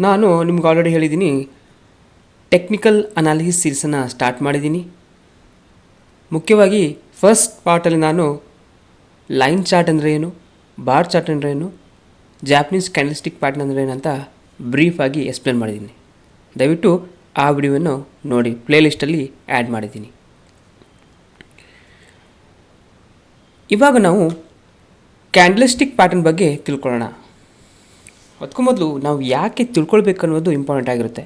ನಾನು ನಿಮ್ಗೆ ಆಲ್ರೆಡಿ ಹೇಳಿದ್ದೀನಿ, ಟೆಕ್ನಿಕಲ್ ಅನಾಲಿಸಿಸ್ ಸೀರೀಸನ್ನು ಸ್ಟಾರ್ಟ್ ಮಾಡಿದ್ದೀನಿ. ಮುಖ್ಯವಾಗಿ ಫಸ್ಟ್ ಪಾರ್ಟಲ್ಲಿ ನಾನು ಲೈನ್ ಚಾರ್ಟ್ ಅಂದರೆ ಏನು, ಬಾರ್ ಚಾರ್ಟ್ ಅಂದರೆ ಏನು, ಜಾಪನೀಸ್ ಕ್ಯಾಂಡಲ್ಸ್ಟಿಕ್ ಪ್ಯಾಟರ್ನ್ ಅಂದರೆ ಏನು ಅಂತ ಬ್ರೀಫಾಗಿ ಎಕ್ಸ್ಪ್ಲೇನ್ ಮಾಡಿದ್ದೀನಿ. ದಯವಿಟ್ಟು ಆ ವಿಡಿಯೋವನ್ನು ನೋಡಿ, ಪ್ಲೇಲಿಸ್ಟಲ್ಲಿ ಆ್ಯಡ್ ಮಾಡಿದ್ದೀನಿ. ಇವಾಗ ನಾವು ಕ್ಯಾಂಡಲ್ಸ್ಟಿಕ್ ಪ್ಯಾಟರ್ನ್ ಬಗ್ಗೆ ತಿಳ್ಕೊಳ್ಳೋಣ. ಅದಕ್ಕೂ ಮೊದಲು ನಾವು ಯಾಕೆ ತಿಳ್ಕೊಳ್ಬೇಕು ಅನ್ನೋದು ಇಂಪಾರ್ಟೆಂಟ್ ಆಗಿರುತ್ತೆ.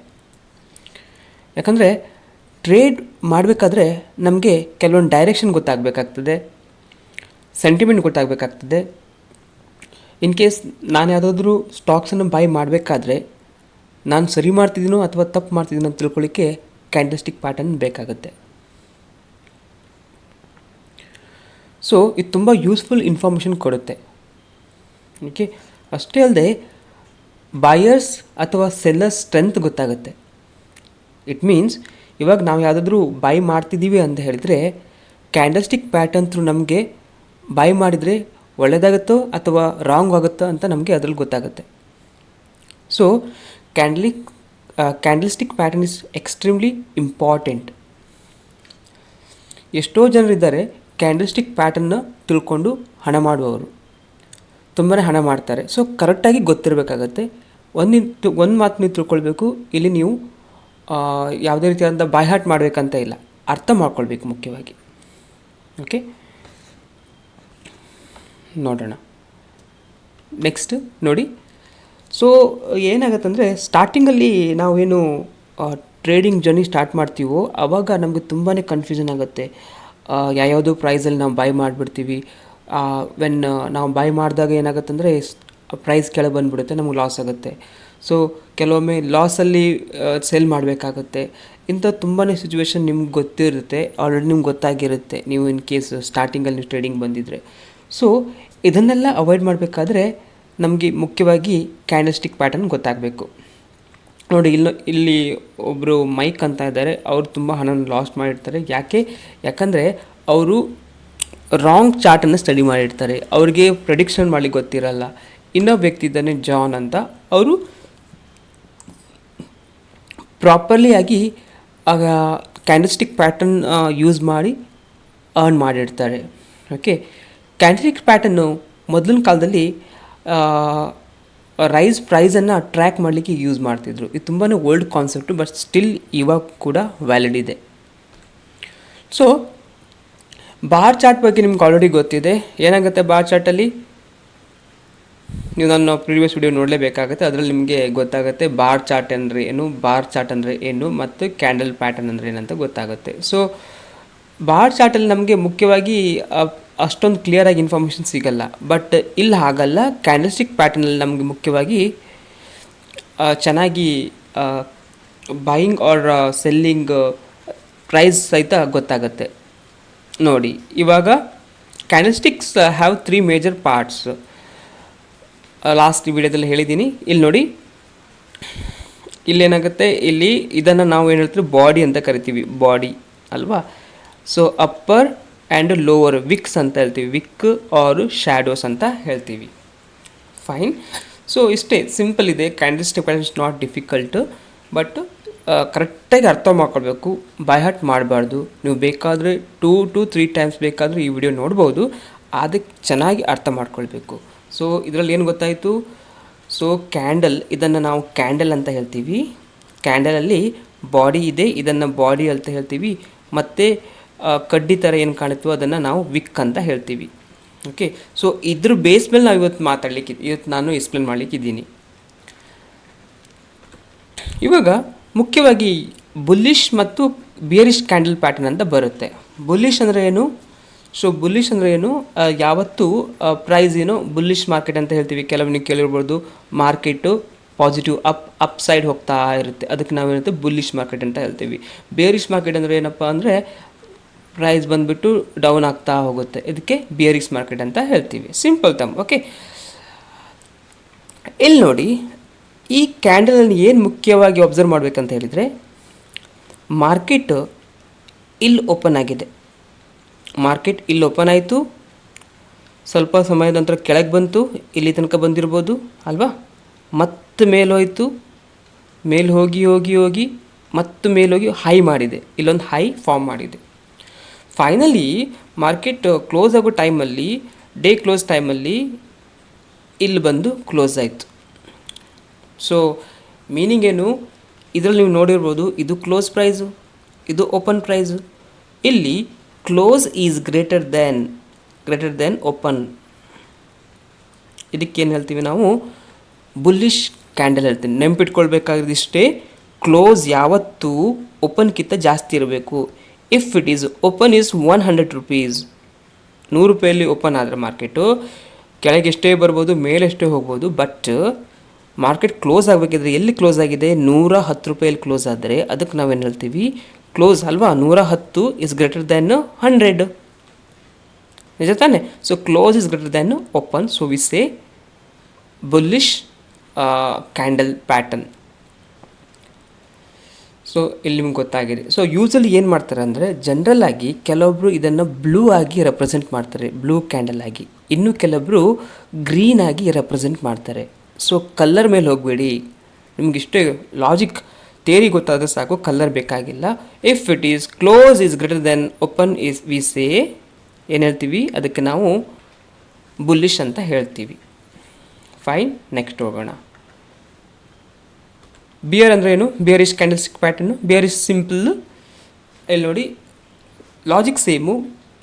ಯಾಕಂದರೆ ಟ್ರೇಡ್ ಮಾಡಬೇಕಾದ್ರೆ ನಮಗೆ ಕೆಲವೊಂದು ಡೈರೆಕ್ಷನ್ ಗೊತ್ತಾಗಬೇಕಾಗ್ತದೆ, ಸೆಂಟಿಮೆಂಟ್ ಗೊತ್ತಾಗಬೇಕಾಗ್ತದೆ. ಇನ್ ಕೇಸ್ ನಾನು ಯಾವುದಾದ್ರೂ ಸ್ಟಾಕ್ಸನ್ನು ಬೈ ಮಾಡಬೇಕಾದ್ರೆ ನಾನು ಸರಿ ಮಾಡ್ತಿದ್ದೀನೋ ಅಥವಾ ತಪ್ಪು ಮಾಡ್ತಿದ್ದೀನೋ ಅಂತ ತಿಳ್ಕೊಳ್ಳಿಕ್ಕೆ ಕ್ಯಾಂಡಲ್ಸ್ಟಿಕ್ ಪ್ಯಾಟರ್ನ್ ಬೇಕಾಗುತ್ತೆ. ಸೊ ಇದು ತುಂಬ ಯೂಸ್ಫುಲ್ ಇನ್ಫಾರ್ಮೇಷನ್ ಕೊಡುತ್ತೆ. ಓಕೆ, ಅಷ್ಟೇ ಅಲ್ಲದೆ ಬಾಯರ್ಸ್ ಅಥವಾ ಸೆಲ್ಲರ್ಸ್ ಸ್ಟ್ರೆಂತ್ ಗೊತ್ತಾಗುತ್ತೆ. ಇಟ್ ಮೀನ್ಸ್ ಇವಾಗ ನಾವು ಯಾವುದಾದ್ರೂ ಬೈ ಮಾಡ್ತಿದ್ದೀವಿ ಅಂತ ಹೇಳಿದರೆ ಕ್ಯಾಂಡಲ್ಸ್ಟಿಕ್ ಪ್ಯಾಟರ್ನ್ ಥ್ರೂ ನಮಗೆ ಬೈ ಮಾಡಿದರೆ ಒಳ್ಳೆಯದಾಗುತ್ತೋ ಅಥವಾ ರಾಂಗ್ ಆಗುತ್ತೋ ಅಂತ ನಮಗೆ ಅದರಲ್ಲಿ ಗೊತ್ತಾಗುತ್ತೆ. So candlestick pattern is extremely important. ಎಷ್ಟೋ ಜನರಿದ್ದಾರೆ ಕ್ಯಾಂಡಲ್ಸ್ಟಿಕ್ ಪ್ಯಾಟರ್ನ್ನ ತಿಳ್ಕೊಂಡು ಹಣ ಮಾಡುವವರು, ತುಂಬಾ ಹಣ ಮಾಡ್ತಾರೆ. ಸೊ ಕರೆಕ್ಟಾಗಿ ಗೊತ್ತಿರಬೇಕಾಗತ್ತೆ. ಒಂದು ಮಾತು ನೀವು ತಿಳ್ಕೊಳ್ಬೇಕು, ಇಲ್ಲಿ ನೀವು ಯಾವುದೇ ರೀತಿಯಾದಂಥ ಬಾಯ್ ಹಾರ್ಟ್ ಮಾಡಬೇಕಂತ ಇಲ್ಲ, ಅರ್ಥ ಮಾಡ್ಕೊಳ್ಬೇಕು ಮುಖ್ಯವಾಗಿ. ಓಕೆ, ನೋಡೋಣ. ನೆಕ್ಸ್ಟ್ ನೋಡಿ. ಸೊ ಏನಾಗತ್ತಂದರೆ ಸ್ಟಾರ್ಟಿಂಗಲ್ಲಿ ನಾವೇನು ಟ್ರೇಡಿಂಗ್ ಜರ್ನಿ ಸ್ಟಾರ್ಟ್ ಮಾಡ್ತೀವೋ ಆವಾಗ ನಮಗೆ ತುಂಬಾ ಕನ್ಫ್ಯೂಷನ್ ಆಗುತ್ತೆ. ಯಾವ್ಯಾವುದು ಪ್ರೈಸಲ್ಲಿ ನಾವು ಬೈ ಮಾಡಿಬಿಡ್ತೀವಿ. ವೆನ್ ನಾವು ಬೈ ಮಾಡಿದಾಗ ಏನಾಗುತ್ತಂದರೆ ಪ್ರೈಸ್ ಕೆಳಗೆ ಬಂದುಬಿಡುತ್ತೆ, ನಮಗೆ ಲಾಸ್ ಆಗುತ್ತೆ. ಸೊ ಕೆಲವೊಮ್ಮೆ ಲಾಸಲ್ಲಿ ಸೆಲ್ ಮಾಡಬೇಕಾಗುತ್ತೆ. ಇಂಥ ತುಂಬಾ ಸಿಚುವೇಶನ್ ನಿಮ್ಗೆ ಗೊತ್ತಿರುತ್ತೆ, ಆಲ್ರೆಡಿ ನಿಮ್ಗೆ ಗೊತ್ತಾಗಿರುತ್ತೆ, ನೀವು ಇನ್ ಕೇಸ್ ಸ್ಟಾರ್ಟಿಂಗಲ್ಲಿ ನೀವು ಟ್ರೇಡಿಂಗ್ ಬಂದಿದ್ದರೆ. ಸೊ ಇದನ್ನೆಲ್ಲ ಅವಾಯ್ಡ್ ಮಾಡಬೇಕಾದ್ರೆ ನಮಗೆ ಮುಖ್ಯವಾಗಿ ಕ್ಯಾಂಡಲ್ಸ್ಟಿಕ್ ಪ್ಯಾಟರ್ನ್ ಗೊತ್ತಾಗಬೇಕು. ನೋಡಿ, ಇಲ್ಲಿ ಒಬ್ಬರು ಮೈಕ್ ಅಂತ ಇದ್ದಾರೆ, ಅವರು ತುಂಬ ಹಣನ ಲಾಸ್ ಮಾಡಿರ್ತಾರೆ. ಯಾಕಂದರೆ ಅವರು ರಾಂಗ್ ಚಾರ್ಟನ್ನು ಸ್ಟಡಿ ಮಾಡಿರ್ತಾರೆ, ಅವ್ರಿಗೆ ಪ್ರೆಡಿಕ್ಷನ್ ಮಾಡಲಿಕ್ಕೆ ಗೊತ್ತಿರಲ್ಲ. ಇನ್ನೊಬ್ಬ ವ್ಯಕ್ತಿ ಇದ್ದಾನೆ ಜಾನ್ ಅಂತ, ಅವರು ಪ್ರಾಪರ್ಲಿ ಆಗಿ ಕ್ಯಾಂಡಲ್ಸ್ಟಿಕ್ ಪ್ಯಾಟರ್ನ್ ಯೂಸ್ ಮಾಡಿ ಅರ್ನ್ ಮಾಡಿರ್ತಾರೆ. ಓಕೆ, ಕ್ಯಾಂಡಲ್ಸ್ಟಿಕ್ ಪ್ಯಾಟರ್ನು ಮೊದಲಿನ ಕಾಲದಲ್ಲಿ ಪ್ರೈಸನ್ನು ಟ್ರ್ಯಾಕ್ ಮಾಡಲಿಕ್ಕೆ ಯೂಸ್ ಮಾಡ್ತಿದ್ರು. ಇದು ತುಂಬಾ ಓಲ್ಡ್ ಕಾನ್ಸೆಪ್ಟು, ಬಟ್ ಸ್ಟಿಲ್ ಇವಾಗ ಕೂಡ ವ್ಯಾಲಿಡ್ ಇದೆ. ಸೊ ಬಾರ್ ಚಾರ್ಟ್ ಬಗ್ಗೆ ನಿಮ್ಗೆ ಆಲ್ರೆಡಿ ಗೊತ್ತಿದೆ. ಏನಾಗುತ್ತೆ ಬಾರ್ ಚಾರ್ಟಲ್ಲಿ, ನೀವು ನನ್ನ ಪ್ರೀವಿಯಸ್ ವಿಡಿಯೋ ನೋಡಲೇಬೇಕಾಗುತ್ತೆ, ಅದರಲ್ಲಿ ನಿಮಗೆ ಗೊತ್ತಾಗುತ್ತೆ ಬಾರ್ ಚಾರ್ಟ್ ಅಂದರೆ ಏನು, ಮತ್ತು ಕ್ಯಾಂಡಲ್ ಪ್ಯಾಟರ್ನ್ ಅಂದರೆ ಏನಂತ ಗೊತ್ತಾಗುತ್ತೆ. ಸೊ ಬಾರ್ ಚಾರ್ಟಲ್ಲಿ ನಮಗೆ ಮುಖ್ಯವಾಗಿ ಅಷ್ಟೊಂದು ಕ್ಲಿಯರಾಗಿ ಇನ್ಫಾರ್ಮೇಷನ್ ಸಿಗಲ್ಲ, ಬಟ್ ಇಲ್ಲಿ ಹಾಗಲ್ಲ. ಕ್ಯಾಂಡಲ್ಸ್ಟಿಕ್ ಪ್ಯಾಟರ್ನಲ್ಲಿ ನಮಗೆ ಮುಖ್ಯವಾಗಿ ಚೆನ್ನಾಗಿ ಬೈಯಿಂಗ್ ಆರ್ ಸೆಲ್ಲಿಂಗ್ ಪ್ರೈಸ್ ಸಹಿತ ಗೊತ್ತಾಗುತ್ತೆ. ನೋಡಿ, ಇವಾಗ ಕ್ಯಾಂಡಲ್ಸ್ಟಿಕ್ಸ್ ಹ್ಯಾವ್ 3 ಮೇಜರ್ ಪಾರ್ಟ್ಸ್. ಲಾಸ್ಟ್ ವಿಡಿಯೋದಲ್ಲಿ ಹೇಳಿದ್ದೀನಿ. ಇಲ್ಲಿ ನೋಡಿ, ಇಲ್ಲೇನಾಗುತ್ತೆ, ಇಲ್ಲಿ ಇದನ್ನು ನಾವು ಏನು ಹೇಳ್ತೀವಿ, ಬಾಡಿ ಅಂತ ಕರಿತೀವಿ, ಬಾಡಿ ಅಲ್ವಾ. So upper and lower Vicks ಅಂತ ಹೇಳ್ತೀವಿ, ವಿಕ್ ಆರು ಶ್ಯಾಡೋಸ್ ಅಂತ ಹೇಳ್ತೀವಿ. ಫೈನ್. ಸೊ ಇಷ್ಟೇ ಸಿಂಪಲ್ ಇದೆ. Candlestick pattern is not difficult, but ಕರೆಕ್ಟಾಗಿ ಅರ್ಥ ಮಾಡ್ಕೊಳ್ಬೇಕು, ಬೈ ಹಾರ್ಟ್ ಮಾಡಬಾರ್ದು. ನೀವು ಬೇಕಾದರೆ 2 to 3 ಟೈಮ್ಸ್ ಬೇಕಾದರೂ ಈ ವಿಡಿಯೋ ನೋಡ್ಬೋದು, ಅದಕ್ಕೆ ಚೆನ್ನಾಗಿ ಅರ್ಥ ಮಾಡ್ಕೊಳ್ಬೇಕು. ಸೊ ಇದರಲ್ಲಿ ಏನು ಗೊತ್ತಾಯಿತು, ಸೊ ಇದನ್ನು ನಾವು ಕ್ಯಾಂಡಲ್ ಅಂತ ಹೇಳ್ತೀವಿ. ಕ್ಯಾಂಡಲಲ್ಲಿ ಬಾಡಿ ಇದೆ, ಇದನ್ನು ಬಾಡಿ ಅಂತ ಹೇಳ್ತೀವಿ. ಮತ್ತು ಕಡ್ಡಿ ಥರ ಏನು ಕಾಣುತ್ತೋ ಅದನ್ನು ನಾವು ವಿಕ್ ಅಂತ ಹೇಳ್ತೀವಿ. ಓಕೆ, ಸೊ ಇದ್ರ ಬೇಸ್ ಮೇಲೆ ನಾವು ಇವತ್ತು ನಾನು ಎಕ್ಸ್ಪ್ಲೇನ್ ಮಾಡಲಿಕ್ಕಿದ್ದೀನಿ. ಇವಾಗ ಮುಖ್ಯವಾಗಿ ಬುಲ್ಲಿಶ್ ಮತ್ತು ಬಿಯರಿಶ್ ಕ್ಯಾಂಡಲ್ ಪ್ಯಾಟರ್ನ್ ಅಂತ ಬರುತ್ತೆ. ಬುಲ್ಲಿಶ್ ಅಂದರೆ ಏನು? ಸೊ ಬುಲ್ಲಿಶ್ ಅಂದರೆ ಏನು, ಯಾವತ್ತೂ ಪ್ರೈಸ್ ಏನು ಬುಲ್ಲಿಶ್ ಮಾರ್ಕೆಟ್ ಅಂತ ಹೇಳ್ತೀವಿ. ಕೆಲವೊಂದು ಕೇಳಿರ್ಬೋದು, ಮಾರ್ಕೆಟು ಪಾಸಿಟಿವ್ ಅಪ್ ಸೈಡ್ ಹೋಗ್ತಾ ಇರುತ್ತೆ, ಅದಕ್ಕೆ ನಾವೇನಂತೆ ಬುಲ್ಲಿಶ್ ಮಾರ್ಕೆಟ್ ಅಂತ ಹೇಳ್ತೀವಿ. ಬೇರಿಶ್ ಮಾರ್ಕೆಟ್ ಅಂದರೆ ಏನಪ್ಪ ಅಂದರೆ ಪ್ರೈಸ್ ಬಂದುಬಿಟ್ಟು ಡೌನ್ ಆಗ್ತಾ ಹೋಗುತ್ತೆ, ಇದಕ್ಕೆ ಬಿಯರಿಶ್ ಮಾರ್ಕೆಟ್ ಅಂತ ಹೇಳ್ತೀವಿ. ಸಿಂಪಲ್ ತಮ್. ಓಕೆ, ಇಲ್ಲಿ ನೋಡಿ, ಈ ಕ್ಯಾಂಡಲನ್ನು ಏನು ಮುಖ್ಯವಾಗಿ ಅಬ್ಸರ್ವ್ ಮಾಡಬೇಕಂತ ಹೇಳಿದರೆ, ಮಾರ್ಕೆಟ್ ಇಲ್ಲಿ ಓಪನ್ ಆಗಿದೆ, ಮಾರ್ಕೆಟ್ ಇಲ್ಲಿ ಓಪನ್ ಆಯಿತು, ಸ್ವಲ್ಪ ಸಮಯದ ನಂತರ ಕೆಳಗೆ ಬಂತು, ಇಲ್ಲಿ ತನಕ ಬಂದಿರ್ಬೋದು ಅಲ್ವಾ, ಮತ್ತೆ ಮೇಲೋಯ್ತು, ಮೇಲೆ ಹೋಗಿ ಹೋಗಿ ಹೋಗಿ ಮತ್ತು ಮೇಲೋಗಿ ಹೈ ಮಾಡಿದೆ, ಇಲ್ಲೊಂದು ಹೈ ಫಾರ್ಮ್ ಮಾಡಿದೆ. ಫೈನಲಿ ಮಾರ್ಕೆಟ್ ಕ್ಲೋಸ್ ಆಗೋ ಟೈಮಲ್ಲಿ, ಡೇ ಕ್ಲೋಸ್ ಟೈಮಲ್ಲಿ ಇಲ್ಲಿ ಬಂದು ಕ್ಲೋಸ್ ಆಯಿತು. ಸೊ ಮೀನಿಂಗ್ ಏನು, ಇದರಲ್ಲಿ ನೀವು ನೋಡಿರ್ಬೋದು, ಇದು ಕ್ಲೋಸ್ ಪ್ರೈಸು, ಇದು ಓಪನ್ ಪ್ರೈಸು. ಇಲ್ಲಿ close is greater than open. ಇದಕ್ಕೇನು ಹೇಳ್ತೀವಿ ನಾವು, ಬುಲ್ಲಿಶ್ ಕ್ಯಾಂಡಲ್ ಹೇಳ್ತೀನಿ. ನೆನ್ಪಿಟ್ಕೊಳ್ಬೇಕಾಗಿಷ್ಟೇ, ಕ್ಲೋಸ್ ಯಾವತ್ತೂ ಓಪನ್ಗಿಂತ ಜಾಸ್ತಿ ಇರಬೇಕು. If it is open is 100 rupees, 100 ರೂಪಾಯಲ್ಲಿ ಓಪನ್ ಆದರೆ ಮಾರ್ಕೆಟು ಕೆಳಗೆ ಎಷ್ಟೇ ಬರ್ಬೋದು, ಮೇಲೆಷ್ಟೇ ಹೋಗ್ಬೋದು. ಬಟ್ ಮಾರ್ಕೆಟ್ ಕ್ಲೋಸ್ ಆಗಬೇಕಿದ್ರೆ ಎಲ್ಲಿ ಕ್ಲೋಸ್ ಆಗಿದೆ, 110 ರೂಪಾಯಲ್ಲಿ ಕ್ಲೋಸ್ ಆದರೆ ಅದಕ್ಕೆ ನಾವೇನು ಹೇಳ್ತೀವಿ, ಕ್ಲೋಸ್ ಅಲ್ವಾ. 110 ಇಸ್ ಗ್ರೇಟರ್ ದ್ಯಾನ್ 100, ನಿಜ ತಾನೆ. So close is greater than open. So we say bullish candle pattern. So ಇಲ್ಲಿ ನಿಮ್ಗೆ ಗೊತ್ತಾಗಿದೆ. ಸೊ ಯೂಸಲಿ ಏನು ಮಾಡ್ತಾರೆ ಅಂದರೆ, ಜನರಲ್ ಆಗಿ ಕೆಲವೊಬ್ಬರು ಇದನ್ನು ಬ್ಲೂ ಆಗಿ ರೆಪ್ರೆಸೆಂಟ್ ಮಾಡ್ತಾರೆ, ಬ್ಲೂ ಕ್ಯಾಂಡಲ್ ಆಗಿ. ಇನ್ನು ಕೆಲವೊಬ್ಬರು ಗ್ರೀನ್ ಆಗಿ ರೆಪ್ರೆಸೆಂಟ್ ಮಾಡ್ತಾರೆ. ಸೊ ಕಲ್ಲರ್ ಮೇಲೆ ಹೋಗಬೇಡಿ, ನಿಮ್ಗೆ ಇಷ್ಟೇ ಲಾಜಿಕ್ ಥಿಯರಿ ಗೊತ್ತಾದರೆ ಸಾಕು, ಕಲ್ಲರ್ ಬೇಕಾಗಿಲ್ಲ. If it is close is greater than open is we say, ಏನು ಹೇಳ್ತೀವಿ ಅದಕ್ಕೆ ನಾವು ಬುಲ್ಲಿಶ್ ಅಂತ ಹೇಳ್ತೀವಿ. ಫೈನ್, ನೆಕ್ಸ್ಟ್ ಹೋಗೋಣ. ಬಿಯರ್ ಅಂದರೆ ಏನು, bearish candle stick pattern. Bearish simple, ಇಲ್ಲಿ ನೋಡಿ ಲಾಜಿಕ್ ಸೇಮು.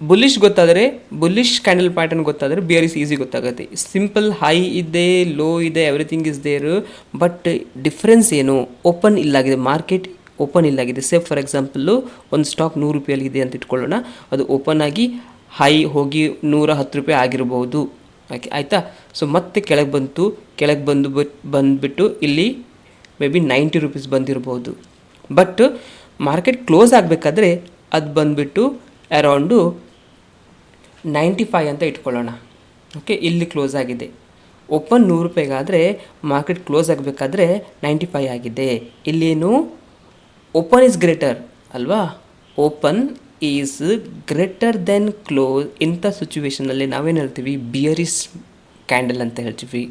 ಬುಲ್ಲಿಶ್ ಗೊತ್ತಾದರೆ, ಬುಲ್ಲಿಶ್ ಕ್ಯಾಂಡಲ್ ಪ್ಯಾಟರ್ನ್ ಗೊತ್ತಾದರೆ ಬಿಯರಿಶ್ ಈಸಿ ಗೊತ್ತಾಗುತ್ತೆ. ಸಿಂಪಲ್, ಹೈ ಇದೆ, ಲೋ ಇದೆ, everything is there. But difference ಏನು, ಓಪನ್ ಇಲ್ಲಾಗಿದೆ, ಮಾರ್ಕೆಟ್ ಓಪನ್ ಇಲ್ಲಾಗಿದೆ. ಸೇ ಫಾರ್ ಎಕ್ಸಾಂಪಲ್ಲು ಒಂದು ಸ್ಟಾಕ್ 100 ರೂಪಾಯಲ್ಲಿ ಇದೆ ಅಂತ ಇಟ್ಕೊಳ್ಳೋಣ, ಅದು ಓಪನ್ ಆಗಿ ಹೈ ಹೋಗಿ 110 ರೂಪಾಯಿ ಆಗಿರ್ಬೋದು. ಓಕೆ ಆಯಿತಾ. ಸೊ ಮತ್ತೆ ಕೆಳಗೆ ಬಂದುಬಿಟ್ಟು ಇಲ್ಲಿ ಮೇ ಬಿ 90 ರೂಪೀಸ್ ಬಂದಿರ್ಬೋದು. ಬಟ್ ಮಾರ್ಕೆಟ್ ಕ್ಲೋಸ್ ಆಗಬೇಕಾದ್ರೆ ಅದು ಬಂದುಬಿಟ್ಟು ಅರೌಂಡು 95 ಅಂತ ಇಟ್ಕೊಳ್ಳೋಣ. ಓಕೆ, ಇಲ್ಲಿ ಕ್ಲೋಸ್ ಆಗಿದೆ. ಓಪನ್ 100 ರೂಪಾಯಿಗಾದರೆ ಮಾರ್ಕೆಟ್ ಕ್ಲೋಸ್ ಆಗಬೇಕಾದ್ರೆ 95 ಆಗಿದೆ. ಇಲ್ಲೇನು, ಓಪನ್ ಈಸ್ ಗ್ರೇಟರ್ ಅಲ್ವಾ, open is greater than close. ಇಂಥ ಸಿಚುವೇಷನಲ್ಲಿ ನಾವೇನು ಹೇಳ್ತೀವಿ, ಬಿಯರಿಶ್ ಕ್ಯಾಂಡಲ್ ಅಂತ ಹೇಳ್ತೀವಿ.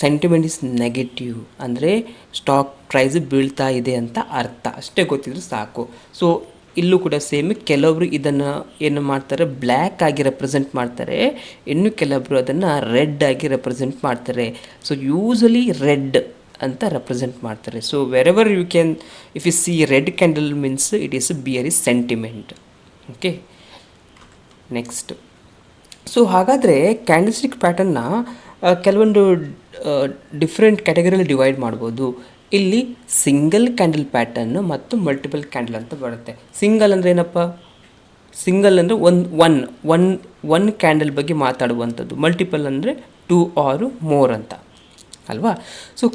ಸೆಂಟಿಮೆಂಟ್ ಇಸ್ ನೆಗೆಟಿವ್ ಅಂದರೆ ಸ್ಟಾಕ್ ಪ್ರೈಸ್ ಬೀಳ್ತಾ ಇದೆ ಅಂತ ಅರ್ಥ. ಅಷ್ಟೇ ಗೊತ್ತಿದ್ರೆ ಸಾಕು. ಸೊ ಇಲ್ಲೂ ಕೂಡ ಸೇಮ್, ಕೆಲವೊಬ್ರು ಇದನ್ನು ಏನು ಮಾಡ್ತಾರೆ, ಬ್ಲ್ಯಾಕ್ ಆಗಿ ರೆಪ್ರೆಸೆಂಟ್ ಮಾಡ್ತಾರೆ, ಇನ್ನು ಕೆಲವೊಬ್ರು ಅದನ್ನು ರೆಡ್ ಆಗಿ ರೆಪ್ರೆಸೆಂಟ್ ಮಾಡ್ತಾರೆ. ಸೊ ಯೂಸಲಿ ರೆಡ್ ಅಂತ ರೆಪ್ರೆಸೆಂಟ್ ಮಾಡ್ತಾರೆ. So wherever you can, if you see red candle means it is bearish sentiment. Okay, next. So ಹಾಗಾದರೆ ಕ್ಯಾಂಡಲ್ ಸ್ಟಿಕ್ ಪ್ಯಾಟರ್ನ್ನ ಕೆಲವೊಂದು ಡಿಫ್ರೆಂಟ್ ಕ್ಯಾಟಗರಿಯಲ್ಲಿ ಡಿವೈಡ್ ಮಾಡ್ಬೋದು. ಇಲ್ಲಿ ಸಿಂಗಲ್ ಕ್ಯಾಂಡಲ್ ಪ್ಯಾಟರ್ನ್ ಮತ್ತು ಮಲ್ಟಿಪಲ್ ಕ್ಯಾಂಡಲ್ ಅಂತ ಬರುತ್ತೆ. ಸಿಂಗಲ್ ಅಂದರೆ ಏನಪ್ಪ, ಸಿಂಗಲ್ ಅಂದರೆ ಒನ್ ಕ್ಯಾಂಡಲ್ ಬಗ್ಗೆ ಮಾತಾಡುವಂಥದ್ದು. ಮಲ್ಟಿಪಲ್ ಅಂದರೆ 2 or more ಅಂತ ಅಲ್ವಾ. ಸೊ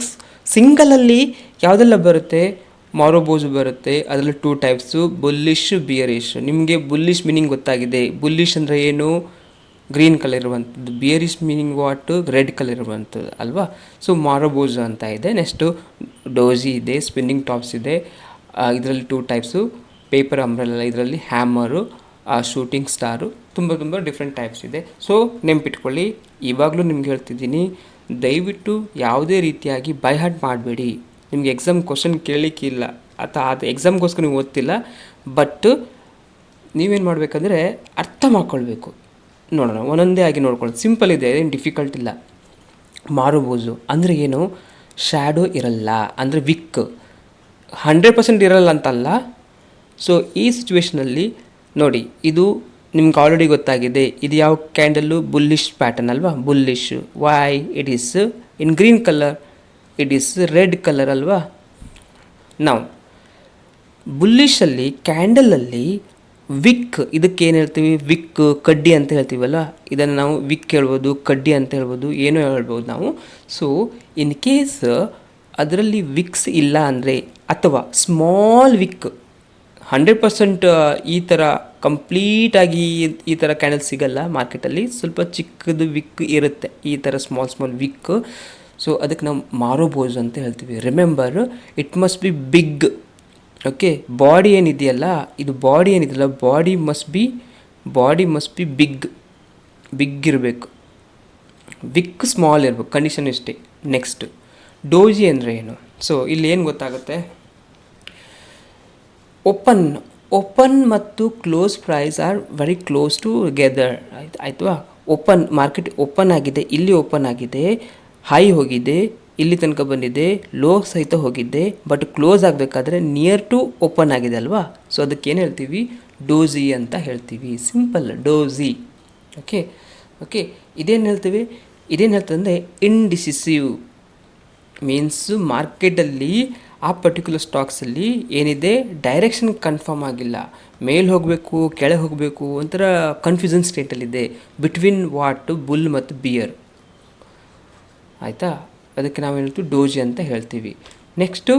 ಸಿಂಗಲಲ್ಲಿ ಯಾವುದೆಲ್ಲ ಬರುತ್ತೆ, ಮಾರೋಬೋಸು ಬರುತ್ತೆ, ಅದರಲ್ಲಿ 2 ಟೈಪ್ಸು, ಬುಲ್ಲಿಶ್, ಬಿಯರಿಶ್. ನಿಮಗೆ ಬುಲ್ಲಿಶ್ ಮೀನಿಂಗ್ ಗೊತ್ತಾಗಿದೆ. ಬುಲ್ಲಿಶ್ ಅಂದರೆ ಏನು, ಗ್ರೀನ್ ಕಲರ್ ಇರುವಂಥದ್ದು. ಬಿಯರಿಶ್ ಮೀನಿಂಗ್ ವಾಟು, ರೆಡ್ ಕಲರ್ ಇರುವಂಥದ್ದು ಅಲ್ವಾ. ಸೊ ಮಾರೋಬೋಸು ಅಂತ ಇದೆ. ನೆಕ್ಸ್ಟು ಡೋಜಿ ಇದೆ, ಸ್ಪಿನ್ನಿಂಗ್ ಟಾಪ್ಸ್ ಇದೆ. ಇದರಲ್ಲಿ 2 ಟೈಪ್ಸು, ಪೇಪರ್ ಅಂಬ್ರೆಲ್ಲ, ಇದರಲ್ಲಿ ಹ್ಯಾಮರು, ಶೂಟಿಂಗ್ ಸ್ಟಾರು, ತುಂಬ ಡಿಫ್ರೆಂಟ್ ಟೈಪ್ಸ್ ಇದೆ. ಸೊ ನೆನ್ಪಿಟ್ಕೊಳ್ಳಿ, ಇವಾಗಲೂ ನಿಮ್ಗೆ ಹೇಳ್ತಿದ್ದೀನಿ, ದಯವಿಟ್ಟು ಯಾವುದೇ ರೀತಿಯಾಗಿ ಬೈ ಹಾರ್ಟ್ ಮಾಡಬೇಡಿ. ನಿಮಗೆ ಎಕ್ಸಾಮ್ ಕ್ವಶನ್ ಕೇಳಲಿಕ್ಕಿಲ್ಲ ಅಥವಾ ಅದು ಎಕ್ಸಾಮ್ಗೋಸ್ಕರ ನೀವು ಓದ್ತಿಲ್ಲ. ಬಟ್ ನೀವೇನು ಮಾಡಬೇಕಂದ್ರೆ ಅರ್ಥ ಮಾಡ್ಕೊಳ್ಬೇಕು. ನೋಡೋಣ, ಒಂದೊಂದೇ ಆಗಿ ನೋಡ್ಕೊಳ್ಳೋದು. ಸಿಂಪಲ್ ಇದೆ, ಏನು ಡಿಫಿಕಲ್ಟ್ ಇಲ್ಲ. ಮಾರುಬೋಸು ಅಂದರೆ ಏನು, ಶ್ಯಾಡೋ ಇರಲ್ಲ ಅಂದರೆ ವಿಕ್ 100% ಇರಲ್ಲ ಅಂತಲ್ಲ. ಸೊ ಈ ಸಿಚುವೇಷನಲ್ಲಿ ನೋಡಿ, ಇದು ನಿಮ್ಗೆ ಆಲ್ರೆಡಿ ಗೊತ್ತಾಗಿದೆ. ಇದು ಯಾವ ಕ್ಯಾಂಡಲ್ಲು, ಬುಲ್ಲಿಶ್ ಪ್ಯಾಟರ್ನ್ ಅಲ್ವಾ. Bullish, why it is in green colour, it is red colour ಅಲ್ವಾ. ನಾವು ಬುಲ್ಲಿಶಲ್ಲಿ ಕ್ಯಾಂಡಲಲ್ಲಿ ವಿಕ್, ಇದಕ್ಕೆ ಏನು ಹೇಳ್ತೀವಿ, ವಿಕ್, ಕಡ್ಡಿ ಅಂತ ಹೇಳ್ತೀವಲ್ಲ, ಇದನ್ನು ನಾವು ವಿಕ್ ಹೇಳ್ಬೋದು, ಕಡ್ಡಿ ಅಂತ ಹೇಳ್ಬೋದು, ಏನೋ ಹೇಳ್ಬೋದು ನಾವು. ಸೊ ಇನ್ ಕೇಸ್ ಅದರಲ್ಲಿ ವಿಕ್ಸ್ ಇಲ್ಲ ಅಂದರೆ, ಅಥವಾ ಸ್ಮಾಲ್ ವಿಕ್, 100% ಈ ಥರ ಕಂಪ್ಲೀಟಾಗಿ ಈ ಥರ ಕ್ಯಾಂಡಲ್ ಸಿಗಲ್ಲ ಮಾರ್ಕೆಟಲ್ಲಿ, ಸ್ವಲ್ಪ ಚಿಕ್ಕದು ವಿಕ್ ಇರುತ್ತೆ, ಈ ಥರ ಸ್ಮಾಲ್ ವಿಕ್. ಸೊ ಅದಕ್ಕೆ ನಾವು ಮಾರೋಬೋಸು ಅಂತ ಹೇಳ್ತೀವಿ. Remember, it must be big. Okay, body ಏನಿದೆಯಲ್ಲ, ಇದು ಬಾಡಿ ಏನಿದೆಯಲ್ಲ, ಬಾಡಿ ಮಸ್ಟ್ ಬಿ ಬಿಗ್ ಇರಬೇಕು. ವಿಕ್ ಸ್ಮಾಲ್ ಇರಬೇಕು, ಕಂಡೀಷನ್ ಇಷ್ಟೇ. ನೆಕ್ಸ್ಟ್, ಡೋಜಿ ಅಂದರೆ ಏನು, ಸೊ ಇಲ್ಲಿ ಏನು ಗೊತ್ತಾಗುತ್ತೆ, ಓಪನ್ ಓಪನ್ ಮತ್ತು close price are very close together ಆಯ್ತವಾ. ಓಪನ್ ಮಾರ್ಕೆಟ್ ಓಪನ್ ಆಗಿದೆ, ಇಲ್ಲಿ ಓಪನ್ ಆಗಿದೆ, ಹೈ ಹೋಗಿದೆ, ಇಲ್ಲಿ ತನಕ ಬಂದಿದೆ, ಲೋ ಸಹಿತ ಹೋಗಿದ್ದೆ, ಬಟ್ ಕ್ಲೋಸ್ ಆಗಬೇಕಾದ್ರೆ ನಿಯರ್ ಟು ಓಪನ್ ಆಗಿದೆ ಅಲ್ವಾ. ಸೊ ಅದಕ್ಕೆ ಏನು ಹೇಳ್ತೀವಿ, ಡೋಜಿ ಅಂತ ಹೇಳ್ತೀವಿ. Simple, doji. ಓಕೆ ಓಕೆ ಇದೇನು ಹೇಳ್ತೀವಿ, ಇದೇನು ಹೇಳ್ತಂದರೆ ಇಂಡಿಸಿಸಿವ್ ಮೀನ್ಸು ಮಾರ್ಕೆಟಲ್ಲಿ ಆ ಪರ್ಟಿಕ್ಯುಲರ್ ಸ್ಟಾಕ್ಸಲ್ಲಿ ಏನಿದೆ ಡೈರೆಕ್ಷನ್ ಕನ್ಫರ್ಮ್ ಆಗಿಲ್ಲ, ಮೇಲೆ ಹೋಗಬೇಕು ಕೆಳಗೆ ಹೋಗಬೇಕು ಒಂಥರ ಕನ್ಫ್ಯೂಷನ್ ಸ್ಟೇಟಲ್ಲಿದೆ ಬಿಟ್ವೀನ್ ವಾಟ್ ಬುಲ್ ಮತ್ತು ಬಿಯರ್ ಆಯಿತಾ. ಅದಕ್ಕೆ ನಾವು ಹೇಳ್ತೀವಿ ಡೋಜಿ ಅಂತ ಹೇಳ್ತೀವಿ. Next